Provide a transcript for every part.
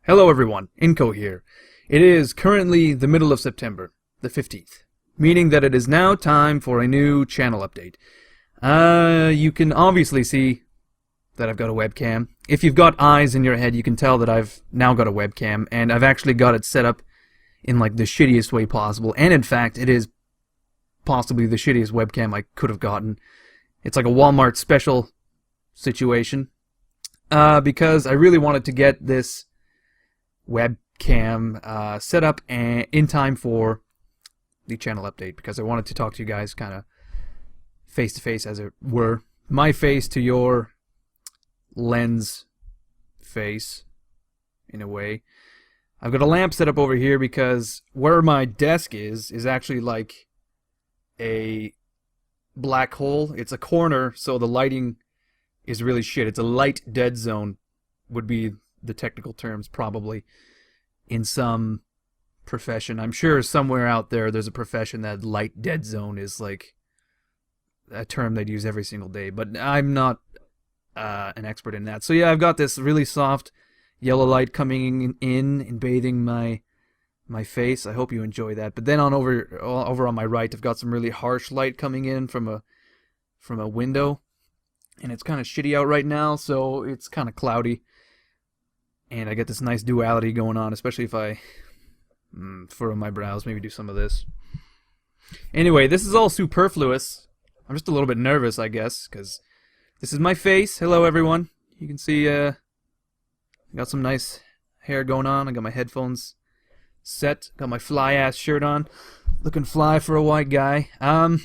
Hello everyone, Inco here. It is currently the middle of September, the 15th, meaning that it is now time for a new channel update. You can obviously see that I've got a webcam. If you've got eyes in your head, you can tell that I've now got a webcam, and I've actually got it set up in like the shittiest way possible, and in fact, it is possibly the shittiest webcam I could have gotten. It's like a Walmart special situation, because I really wanted to get this webcam set up in time for the channel update, because I wanted to talk to you guys kind of face to face, as it were. My face to your lens face, in a way. I've got a lamp set up over here because where my desk is actually like a black hole. It's a corner, so the lighting is really shit. It's a light dead zone, would be the technical terms, probably, in some profession. I'm sure somewhere out there's a profession that light dead zone is like a term they'd use every single day, but I'm not an expert in that. So yeah, I've got this really soft yellow light coming in and bathing my face. I hope you enjoy that. But then over on my right, I've got some really harsh light coming in from a window, and it's kind of shitty out right now, so it's kind of cloudy. And I get this nice duality going on, especially if I furrow my brows, maybe do some of this. Anyway, this is all superfluous. I'm just a little bit nervous, I guess, because this is my face. Hello, everyone. You can see I got some nice hair going on. I got my headphones set. Got my fly-ass shirt on. Looking fly for a white guy. The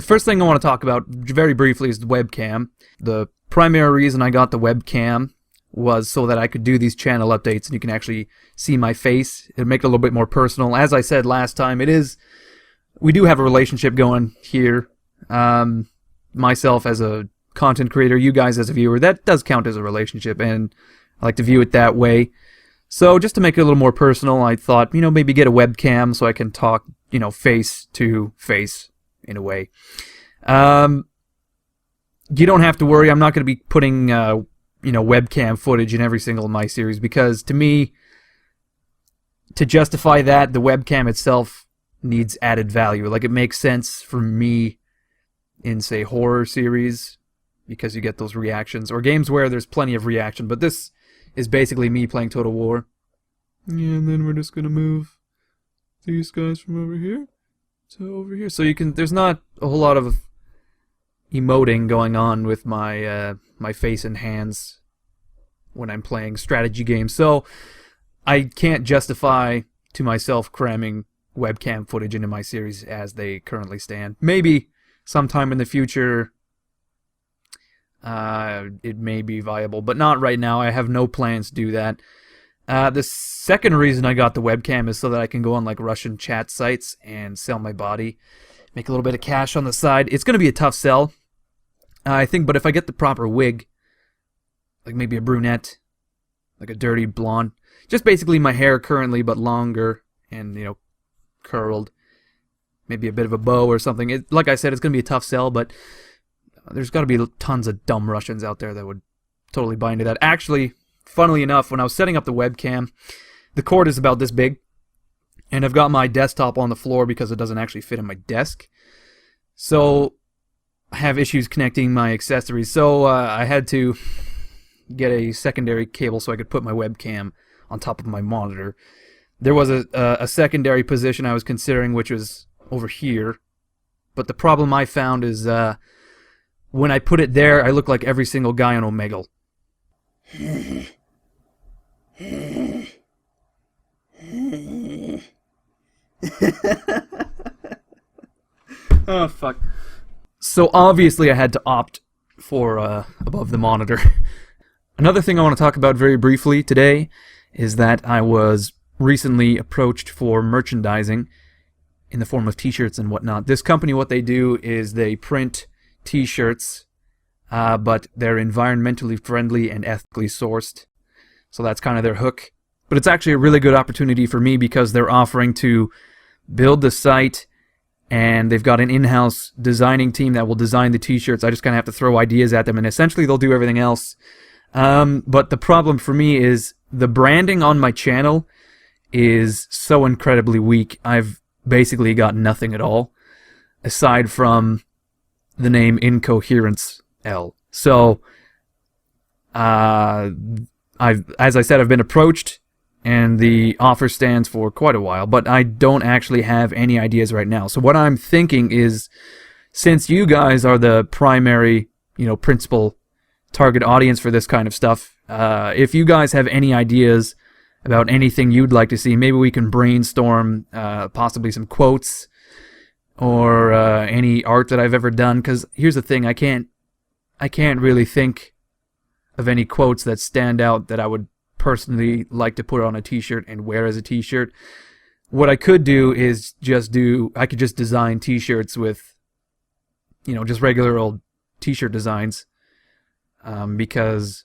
first thing I want to talk about, very briefly, is the webcam. The primary reason I got the webcam was so that I could do these channel updates and you can actually see my face. It'd make it a little bit more personal. As I said last time, we do have a relationship going here. Myself as a content creator, you guys as a viewer, that does count as a relationship, and I like to view it that way. So just to make it a little more personal, I thought, maybe get a webcam so I can talk, face to face in a way. You don't have to worry. I'm not going to be putting webcam footage in every single of my series, because to me, to justify that, the webcam itself needs added value. Like, it makes sense for me in, say, horror series, because you get those reactions, or games where there's plenty of reaction, but this is basically me playing Total War. Yeah, and then we're just gonna move these guys from over here to over here. So there's not a whole lot of emoting going on with my my face and hands when I'm playing strategy games, so I can't justify to myself cramming webcam footage into my series as they currently stand. Maybe sometime in the future it may be viable, but not right now. I have no plans to do that. The second reason I got the webcam is so that I can go on like Russian chat sites and sell my body, make a little bit of cash on the side. It's going to be a tough sell, I think, but if I get the proper wig, like maybe a brunette, like a dirty blonde, just basically my hair currently but longer and, curled, maybe a bit of a bow or something. Like I said, it's going to be a tough sell, but there's got to be tons of dumb Russians out there that would totally buy into that. Actually, funnily enough, when I was setting up the webcam, the cord is about this big, and I've got my desktop on the floor because it doesn't actually fit in my desk. So I have issues connecting my accessories, so I had to get a secondary cable so I could put my webcam on top of my monitor. There was a secondary position I was considering, which was over here, but the problem I found is when I put it there, I look like every single guy on Omegle. Oh, fuck. So obviously I had to opt for above the monitor. Another thing I want to talk about very briefly today is that I was recently approached for merchandising in the form of t-shirts and whatnot. This company, what they do is they print t-shirts, but they're environmentally friendly and ethically sourced. So that's kind of their hook. But it's actually a really good opportunity for me because they're offering to build the site, and they've got an in-house designing team that will design the t-shirts. I just kind of have to throw ideas at them, and essentially they'll do everything else. But the problem for me is the branding on my channel is so incredibly weak. I've basically got nothing at all aside from the name Incoherencel. So, as I said, I've been approached, and the offer stands for quite a while, but I don't actually have any ideas right now. So what I'm thinking is, since you guys are the primary, principal target audience for this kind of stuff, if you guys have any ideas about anything you'd like to see, maybe we can brainstorm possibly some quotes or any art that I've ever done. Because here's the thing, I can't really think of any quotes that stand out that I would personally like to put on a t-shirt and wear as a t-shirt. What I could do is I could just design t-shirts with, just regular old t-shirt designs, because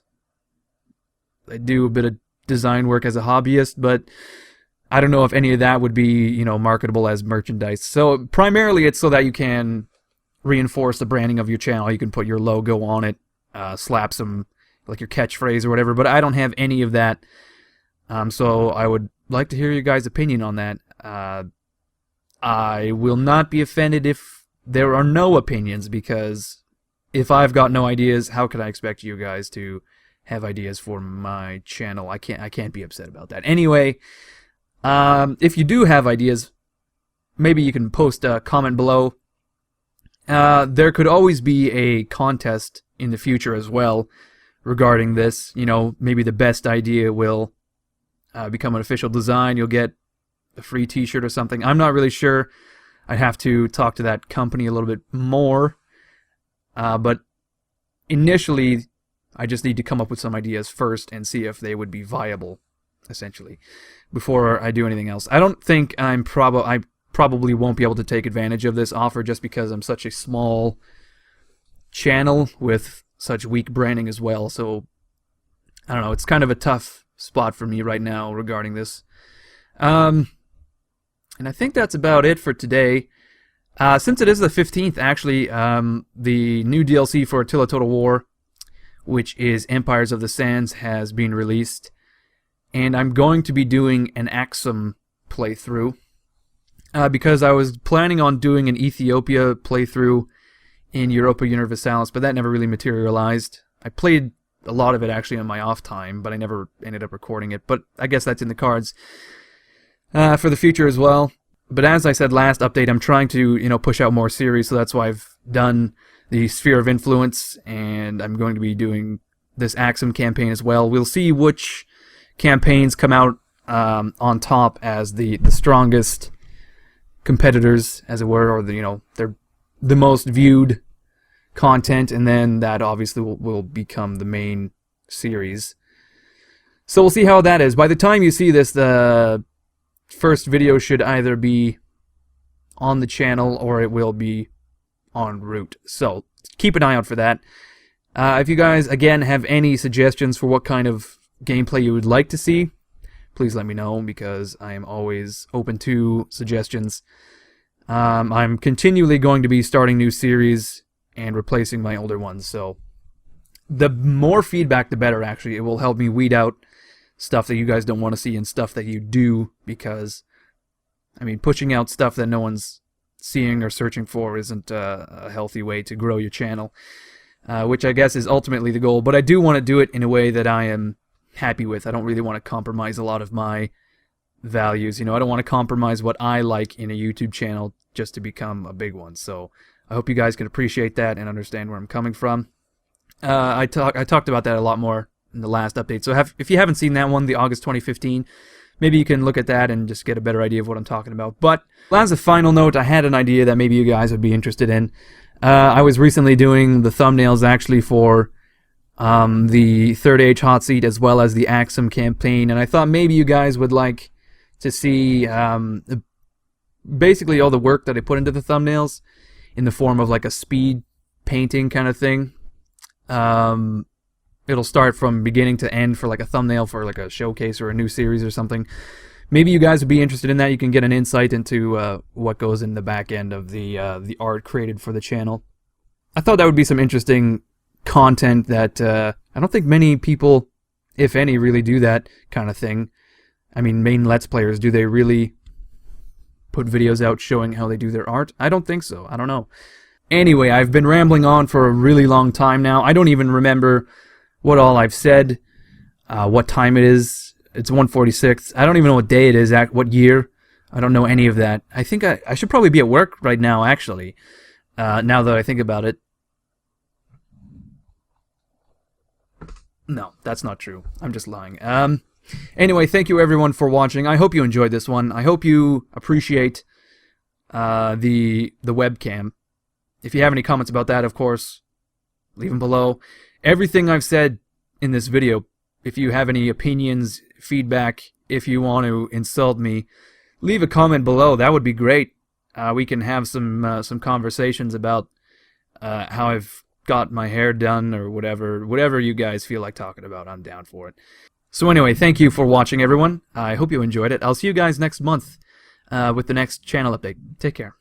I do a bit of design work as a hobbyist, but I don't know if any of that would be, marketable as merchandise. So primarily it's so that you can reinforce the branding of your channel. You can put your logo on it, slap some, like your catchphrase or whatever, but I don't have any of that. So I would like to hear your guys' opinion on that. I will not be offended if there are no opinions, because if I've got no ideas, how can I expect you guys to have ideas for my channel? I can't be upset about that. Anyway, if you do have ideas, maybe you can post a comment below. There could always be a contest in the future as well regarding this. Maybe the best idea will become an official design. You'll get a free t-shirt or something. I'm not really sure. I'd have to talk to that company a little bit more. But initially, I just need to come up with some ideas first and see if they would be viable, essentially, before I do anything else. I don't think I probably won't be able to take advantage of this offer just because I'm such a small channel with such weak branding as well. So, I don't know, it's kind of a tough spot for me right now regarding this. And I think that's about it for today. Since it is the 15th, actually, the new DLC for Attila Total War, which is Empires of the Sands, has been released. And I'm going to be doing an Axum playthrough, because I was planning on doing an Ethiopia playthrough in Europa Universalis, but that never really materialized. I played a lot of it actually on my off time, but I never ended up recording it. But I guess that's in the cards for the future as well. But as I said last update, I'm trying to push out more series, so that's why I've done the Sphere of Influence, and I'm going to be doing this Axum campaign as well. We'll see which campaigns come out on top as the strongest competitors, as it were, or they're the most viewed content, and then that obviously will become the main series. So we'll see how that is. By the time you see this, the first video should either be on the channel or it will be en route. So keep an eye out for that. If you guys, again, have any suggestions for what kind of gameplay you would like to see, please let me know, because I am always open to suggestions. I'm continually going to be starting new series and replacing my older ones, so the more feedback the better. Actually, it will help me weed out stuff that you guys don't want to see and stuff that you do, because pushing out stuff that no one's seeing or searching for isn't a healthy way to grow your channel, which I guess is ultimately the goal. But I do want to do it in a way that I am happy with. I don't really want to compromise a lot of my values. I don't want to compromise what I like in a YouTube channel just to become a big one. So I hope you guys can appreciate that and understand where I'm coming from. I talked about that a lot more in the last update. So if you haven't seen that one, the August 2015, maybe you can look at that and just get a better idea of what I'm talking about. But as a final note, I had an idea that maybe you guys would be interested in. I was recently doing the thumbnails actually for the Third Age Hot Seat as well as the Axum campaign, and I thought maybe you guys would like to see basically all the work that I put into the thumbnails in the form of like a speed painting kind of thing. It'll start from beginning to end for like a thumbnail for like a showcase or a new series or something. Maybe you guys would be interested in that. You can get an insight into what goes in the back end of the art created for the channel. I thought that would be some interesting content that I don't think many people if any, really do that kind of thing. I mean, main Let's Players, do they really put videos out showing how they do their art? I don't think so. I don't know. Anyway, I've been rambling on for a really long time now. I don't even remember what all I've said, what time it is. It's 1:46. I don't even know what day it is, what year. I don't know any of that. I think I should probably be at work right now, actually, now that I think about it. No, that's not true. I'm just lying. Anyway, thank you everyone for watching. I hope you enjoyed this one. I hope you appreciate the webcam. If you have any comments about that, of course, leave them below. Everything I've said in this video, if you have any opinions, feedback, if you want to insult me, leave a comment below. That would be great. We can have some conversations about how I've got my hair done or whatever you guys feel like talking about. I'm down for it. So anyway, thank you for watching, everyone. I hope you enjoyed it. I'll see you guys next month with the next channel update. Take care.